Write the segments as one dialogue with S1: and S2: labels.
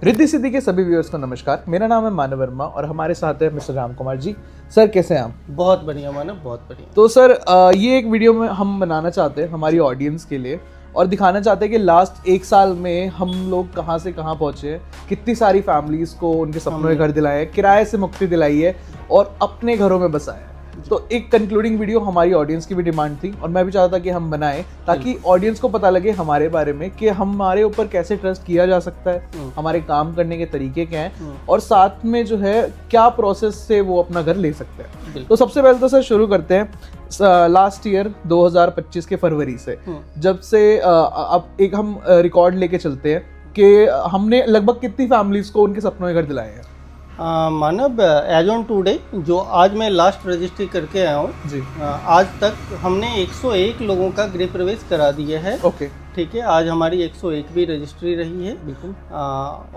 S1: रिद्धि सिद्धि के सभी व्यूअर्स को नमस्कार। मेरा नाम है मानव वर्मा और हमारे साथ है मिस्टर राम कुमार जी। सर कैसे हैं आप?
S2: बहुत बढ़िया मानव, बहुत बढ़िया।
S1: तो सर ये एक वीडियो में हम बनाना चाहते हैं हमारी ऑडियंस के लिए और दिखाना चाहते हैं कि लास्ट एक साल में हम लोग कहाँ से कहाँ पहुँचे हैं, कितनी सारी फैमिलीज को उनके सपनों के घर दिलाए हैं, किराए से मुक्ति दिलाई है और अपने घरों में बसाया है। तो एक कंक्लूडिंग वीडियो हमारी ऑडियंस की भी डिमांड थी और मैं भी चाहता था कि हम बनाएं ताकि ऑडियंस को पता लगे हमारे बारे में कि हमारे ऊपर कैसे ट्रस्ट किया जा सकता है, हमारे काम करने के तरीके क्या हैं और साथ में जो है क्या प्रोसेस से वो अपना घर ले सकते हैं। तो सबसे पहले तो सर शुरू करते हैं लास्ट ईयर 2025 के फरवरी से, जब से अब एक हम रिकॉर्ड लेके चलते हैं कि हमने लगभग कितनी फैमिलीज को उनके सपनों के घर दिलाए हैं।
S2: मानव, एज ऑन टुडे जो आज मैं लास्ट रजिस्ट्री करके आया हूँ जी, आज तक हमने 101 लोगों का गृह प्रवेश करा दिया है।
S1: ओके,
S2: ठीक है, आज हमारी 101वीं रजिस्ट्री रही है। बिल्कुल।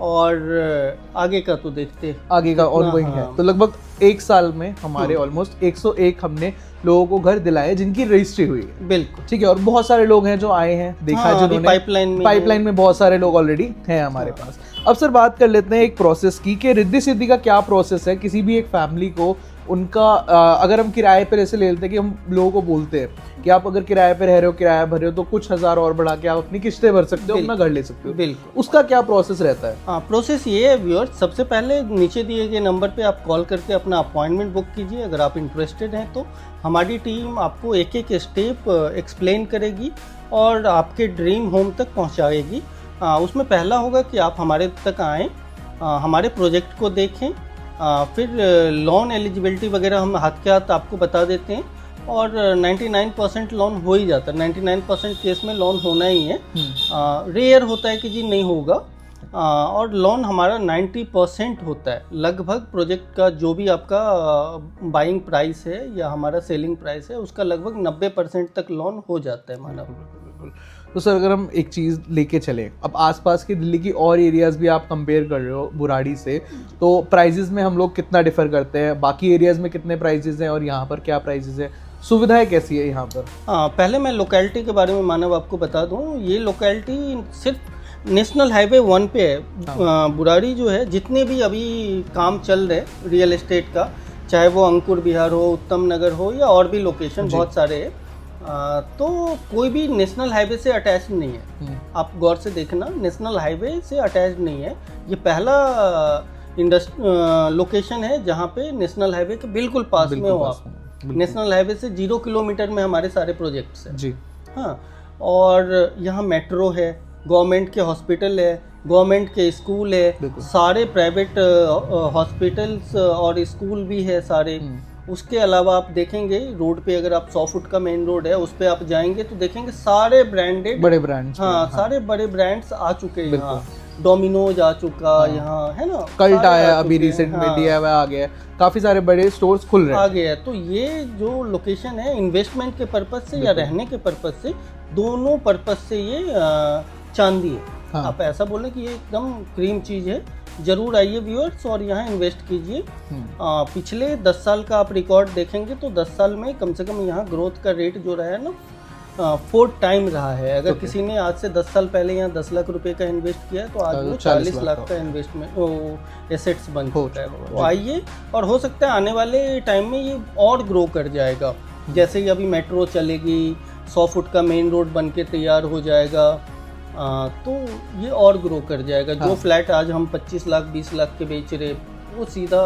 S2: और आगे का तो देखते हैं,
S1: आगे का ऑनगोइंग है। तो लगभग एक साल में हमारे ऑलमोस्ट 101 हमने लोगों को घर दिलाए जिनकी रजिस्ट्री हुई है।
S2: बिल्कुल, ठीक
S1: है। और बहुत सारे लोग हैं जो आए हैं, देखा है जिन्होंने पाइपलाइन में बहुत सारे लोग ऑलरेडी हैं हमारे पास। अब सर बात कर लेते हैं एक प्रोसेस की कि रिद्धि सिद्धि का क्या प्रोसेस है किसी भी एक फैमिली को उनका अगर हम किराए पर ऐसे ले लेते हैं कि हम लोगों को बोलते हैं कि आप अगर किराए पे रह रहे हो, किराया भर रहे हो तो कुछ हजार और बढ़ा के आप अपनी किस्तें भर सकते हो, अपना घर ले सकते हो।
S2: बिल्कुल,
S1: उसका क्या प्रोसेस रहता है?
S2: हाँ, प्रोसेस ये है व्यूअर्स, सबसे पहले नीचे दिए गए नंबर पे आप कॉल करके अपना अपॉइंटमेंट बुक कीजिए। अगर आप इंटरेस्टेड हैं तो हमारी टीम आपको एक एक स्टेप एक्सप्लेन करेगी और आपके ड्रीम होम तक पहुँचाएगी। उसमें पहला होगा कि आप हमारे तक आएँ, हमारे प्रोजेक्ट को देखें, फिर लोन एलिजिबिलिटी वगैरह हम हाथ के हाथ आपको बता देते हैं और 99% लोन हो ही जाता है। 99% केस में लोन होना ही है। रेयर होता है कि जी नहीं होगा। और लोन हमारा 90% होता है लगभग। प्रोजेक्ट का जो भी आपका बाइंग प्राइस है या हमारा सेलिंग प्राइस है उसका लगभग 90% तक लोन हो जाता है मानव।
S1: तो सर अगर हम एक चीज़ लेके चलें, अब आसपास की दिल्ली की और एरियाज़ भी आप कंपेयर कर रहे हो बुराड़ी से, तो प्राइजेज़ में हम लोग कितना डिफ़र करते हैं, बाकी एरियाज़ में कितने प्राइजेज़ हैं और यहाँ पर क्या प्राइजेज़ है, सुविधाएं कैसी है यहाँ पर?
S2: पहले मैं लोकेलिटी के बारे में मानव आपको बता दूँ। ये लोकेलिटी सिर्फ नेशनल हाईवे 1 पे है। बुराड़ी जो है, जितने भी अभी काम चल रहे रियल एस्टेट का, चाहे वो अंकुर विहार हो, उत्तम नगर हो या और भी लोकेशन बहुत सारे हैं, तो कोई भी नेशनल हाईवे से अटैच नहीं है। आप गौर से देखना, नेशनल हाईवे से अटैच नहीं है। ये पहला लोकेशन है जहाँ पे नेशनल हाईवे के बिल्कुल पास में हो आप। नेशनल हाईवे से 0 किलोमीटर में हमारे सारे प्रोजेक्ट्स हैं जी। हाँ, और यहाँ मेट्रो है, गवर्नमेंट के हॉस्पिटल है, गवर्नमेंट के स्कूल है, सारे प्राइवेट हॉस्पिटल्स और स्कूल भी है सारे। उसके अलावा आप देखेंगे रोड पे, अगर आप 100 फुट का मेन रोड है उस पे आप जाएंगे तो देखेंगे सारे ब्रांडेड
S1: बड़े ब्रांड्स,
S2: हाँ, सारे बड़े ब्रांड्स आ चुके हैं यहाँ। डोमिनोज आ चुका यहाँ है ना,
S1: कल्ट आया अभी रिसेंट में, DIY आ गया, काफी सारे बड़े स्टोर्स खुल रहे हैं,
S2: आ गए हैं। तो ये जो लोकेशन है इन्वेस्टमेंट के पर्पज से या रहने के पर्पज से, दोनों पर्पज से ये चांदी है। हाँ। आप ऐसा बोले कि ये एकदम क्रीम चीज है, जरूर आइए व्यूअर्स और यहाँ इन्वेस्ट कीजिए। पिछले 10 साल का आप रिकॉर्ड देखेंगे तो 10 साल में कम से कम यहाँ ग्रोथ का रेट जो रहा है ना 4 टाइम रहा है। अगर किसी ने आज से 10 साल पहले यहाँ 10 लाख रुपए का इन्वेस्ट किया है तो आज वो 40 लाख का इन्वेस्टमेंट एसेट्स बन चुका है। तो आइए, और हो सकता है आने वाले टाइम में ये और ग्रो कर जाएगा। जैसे ही अभी मेट्रो चलेगी, 100 फुट का मेन रोड बन के तैयार हो जाएगा, तो ये और ग्रो कर जाएगा। हाँ। जो फ्लैट आज हम 25 लाख 20 लाख के बेच रहे वो सीधा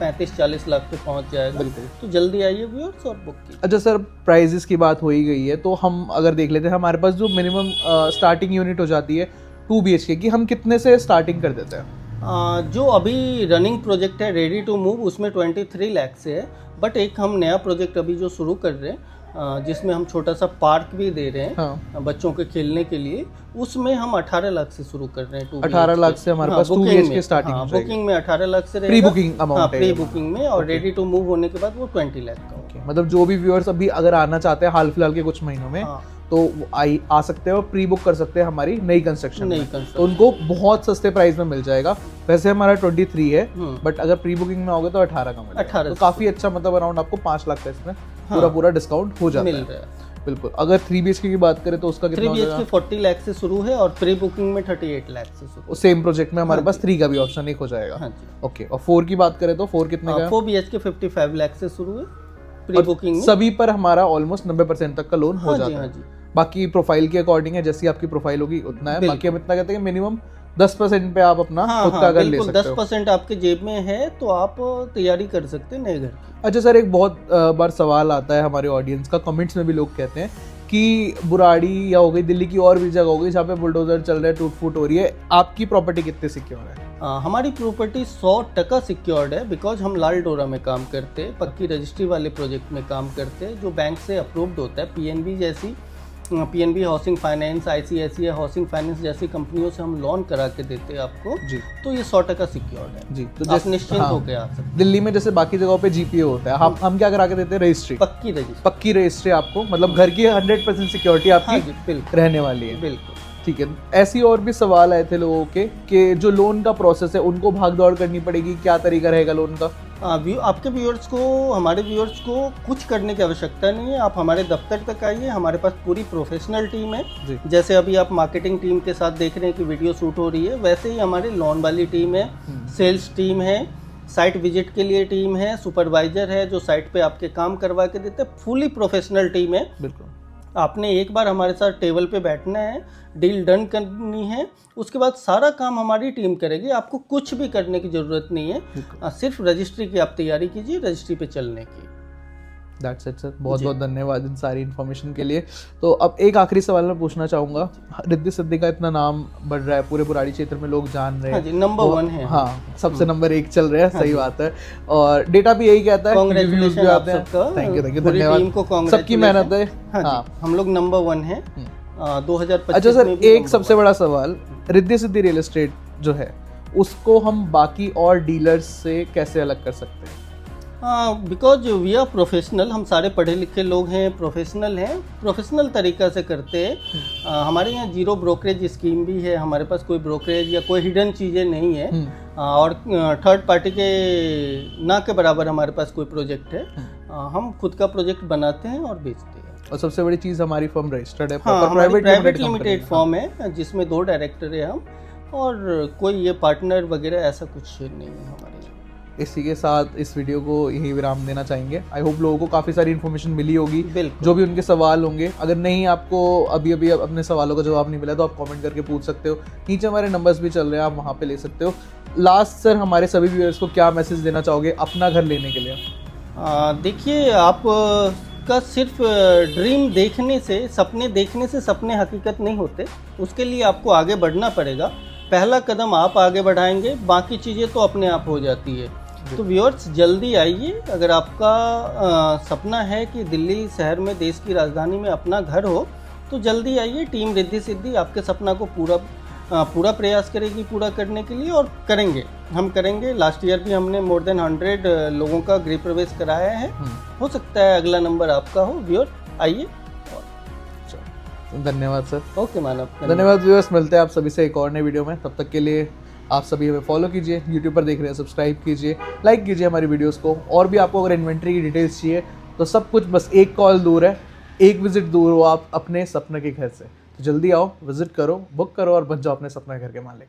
S2: 35-40 लाख पे पहुंच जाएगा। तो जल्दी आइए व्यूअर्स और बुक कीजिए।
S1: अच्छा सर, प्राइजेस की बात हो ही गई है तो हम अगर देख लेते हैं, हमारे पास जो मिनिमम स्टार्टिंग यूनिट हो जाती है 2 BHK की, हम कितने से स्टार्टिंग कर देते हैं?
S2: जो अभी रनिंग प्रोजेक्ट है रेडी टू मूव उसमें 23 लाख से है। बट एक हम नया प्रोजेक्ट अभी जो शुरू कर रहे हैं जिसमें हम छोटा सा पार्क भी दे रहे हैं। हाँ। बच्चों के खेलने के लिए, उसमें हम 18 लाख से शुरू कर रहे हैं।
S1: 18 लाख से हमारे पास 2 BHK स्टार्टिंग।
S2: हाँ, बुकिंग में 18 लाख से
S1: प्री बुकिंग अमाउंट है,
S2: प्री बुकिंग में, और रेडी टू मूव होने के बाद वो 20 लाख का।
S1: मतलब जो भी व्यूअर्स अभी अगर आना चाहते हैं हाल फिलहाल के कुछ महीनों में, तो आ सकते हैं और प्री बुक कर सकते हैं हमारी नई कंस्ट्रक्शन में, तो उनको बहुत सस्ते प्राइस में मिल जाएगा। वैसे हमारा 23 है, बट अगर प्री बुकिंग में आओगे तो 18 का मिलेगा। तो काफी अच्छा, मतलब अराउंड आपको 5 लाख का इसमें पूरा डिस्काउंट हो जाता है। बिल्कुल। अगर 3 BHK की बात करें तो उसका
S2: 3
S1: कितना हो
S2: BHK
S1: जाएगा?
S2: 40 लाख से शुरू है और प्री बुकिंग में 38 लाख से शुरू।
S1: सेम प्रोजेक्ट में हमारे
S2: हाँ
S1: पास 3 का भी ऑप्शन एक हो जाएगा।
S2: हाँ जी।
S1: ओके, और 4 की बात करें तो 4 कितने का है?
S2: 4 BHK 55 लाख से शुरू है प्री
S1: और
S2: बुकिंग में।
S1: सभी पर हमारा ऑलमोस्ट 90% तक का लोन हो
S2: हाँ
S1: जाता
S2: जी,
S1: है।
S2: हाँ जी।
S1: बाकी प्रोफाइल के अकॉर्डिंग है, जैसी आपकी प्रोफाइल होगी उतना है।
S2: बिल्कुल।
S1: बाकी हम इतना कहते हैं कि मिनिमम 10% पे आप अपना
S2: हाँ
S1: खुद का
S2: हाँ
S1: घर ले
S2: बिल्कुल,
S1: सकते हो।
S2: 10% आपके जेब में है तो आप तैयारी कर सकते हैं नए घर की।
S1: अच्छा सर, एक बहुत बार सवाल आता है हमारे ऑडियंस का, कमेंट्स में भी लोग कहते हैं कि बुराड़ी या हो गई, दिल्ली की और भी जगह हो गई जहाँ पे बुलडोजर चल रहा है, टूट फूट हो रही है, आपकी प्रॉपर्टी कितने सिक्योर है?
S2: हमारी प्रॉपर्टी 100% सिक्योर्ड है, बिकॉज हम लाल डोरा में काम करते हैं, पक्की रजिस्ट्री वाले प्रोजेक्ट में काम करते हैं जो बैंक से अप्रूव्ड होता है। पीएनबी जैसी, PNB housing finance, ICICI housing finance जैसी कंपनियों से हम लोन करा के देते हैं आपको
S1: जी
S2: तो ये 100% सिक्योर्ड है
S1: जी। तो
S2: आप निश्चिंत होकर आ सकते हैं।
S1: दिल्ली में जैसे बाकी जगहों पे जीपीओ होता है, हम क्या करा के देते हैं? रजिस्ट्री,
S2: पक्की रजिस्ट्री।
S1: पक्की रजिस्ट्री आपको, मतलब घर की 100% सिक्योरिटी
S2: हाँ
S1: आपकी
S2: जी बिल्कुल
S1: रहने वाली है।
S2: बिल्कुल।
S1: ठीक है। ऐसी और भी सवाल आए थे लोगों के कि जो लोन का प्रोसेस है उनको भाग दौड़ करनी पड़ेगी, क्या तरीका रहेगा लोन का?
S2: आपके व्यूअर्स को, हमारे व्यूअर्स को कुछ करने की आवश्यकता नहीं है। आप हमारे दफ्तर तक आइए, हमारे पास पूरी प्रोफेशनल टीम है।
S1: जी।
S2: जैसे अभी आप मार्केटिंग टीम के साथ देख रहे हैं कि वीडियो शूट हो रही है, वैसे ही हमारी लोन वाली टीम है, सेल्स टीम है, साइट विजिट के लिए टीम है, सुपरवाइजर है जो साइट पे आपके काम करवा के देते हैं। फुली प्रोफेशनल टीम है।
S1: बिल्कुल।
S2: आपने एक बार हमारे साथ टेबल पे बैठना है, डील डन करनी है, उसके बाद सारा काम हमारी टीम करेगी। आपको कुछ भी करने की ज़रूरत नहीं है, सिर्फ रजिस्ट्री की आप तैयारी कीजिए, रजिस्ट्री पे चलने की।
S1: दैट्स इट सर, बहुत बहुत धन्यवाद इन सारी इन्फॉर्मेशन के लिए। तो अब एक आखिरी सवाल मैं पूछना चाहूँगा, रिद्धि सिद्धि का इतना नाम बढ़ रहा है, पूरे बुराड़ी क्षेत्र में लोग जान रहे हैं।
S2: हाँ जी, नंबर 1 है।
S1: हाँ, सबसे नंबर 1 चल रहा है। सही बात है, और डेटा भी यही कहता है।
S2: कांग्रेचुलेशन आप सबका,
S1: थैंक यू
S2: पूरी टीम को
S1: धन्यवाद, सबकी मेहनत है।
S2: हाँ, हम लोग नंबर 1 है 2025।
S1: अच्छा सर, एक सबसे बड़ा सवाल, रिद्धि सिद्धि रियल एस्टेट जो है उसको हम बाकी और डीलर्स से कैसे अलग कर सकते हैं?
S2: बिकॉज वी आर प्रोफेशनल, हम सारे पढ़े लिखे लोग हैं, प्रोफेशनल हैं, प्रोफेशनल तरीका से करते हैं। हमारे यहाँ जीरो ब्रोकरेज स्कीम भी है, हमारे पास कोई ब्रोकरेज या कोई हिडन चीज़ें नहीं है। और थर्ड पार्टी के ना के बराबर हमारे पास कोई प्रोजेक्ट है। हम खुद का प्रोजेक्ट बनाते हैं और बेचते हैं।
S1: और सबसे बड़ी चीज़, हमारी फर्म रजिस्टर्ड है,
S2: हाँ,
S1: प्राइवेट
S2: लिमिटेड फर्म है जिसमें 2 डायरेक्टर है हम, और कोई ये पार्टनर वगैरह ऐसा कुछ नहीं है हमारे।
S1: इसी के साथ इस वीडियो को यही विराम देना चाहेंगे। आई होप लोगों को काफ़ी सारी इन्फॉर्मेशन मिली होगी, जो भी उनके सवाल होंगे। अगर नहीं, आपको अभी अपने सवालों का जवाब नहीं मिला तो आप कमेंट करके पूछ सकते हो। नीचे हमारे नंबर्स भी चल रहे हैं, आप वहाँ पे ले सकते हो। लास्ट सर, हमारे सभी व्यूअर्स को क्या मैसेज देना चाहोगे अपना घर लेने के लिए?
S2: देखिए, आप का सिर्फ ड्रीम देखने से, सपने देखने से सपने हकीकत नहीं होते। उसके लिए आपको आगे बढ़ना पड़ेगा। पहला कदम आप आगे बढ़ाएंगे, बाकी चीज़ें तो अपने आप हो जाती है। तो व्यूअर्स, जल्दी आइए। अगर आपका सपना है कि दिल्ली शहर में, देश की राजधानी में अपना घर हो, तो जल्दी आइए। टीम रिद्धि सिद्धि आपके सपना को पूरा प्रयास करेगी पूरा करने के लिए, और करेंगे, हम करेंगे। लास्ट ईयर भी हमने मोर देन 100 लोगों का गृह प्रवेश कराया है। हो सकता है अगला नंबर आपका हो। व्यूअर, आइए।
S1: धन्यवाद सर।
S2: ओके मानव,
S1: धन्यवाद व्यूअर्स। मिलते हैं आप सभी से एक और नए वीडियो में। तब तक के लिए आप सभी हमें फॉलो कीजिए, यूट्यूब पर देख रहे हैं सब्सक्राइब कीजिए, लाइक कीजिए हमारी वीडियोस को। और भी आपको अगर इन्वेंट्री की डिटेल्स चाहिए तो सब कुछ बस एक कॉल दूर है, एक विजिट दूर हो आप अपने सपने के घर से। तो जल्दी आओ, विजिट करो, बुक करो और बन जाओ अपने सपने घर के मालिक।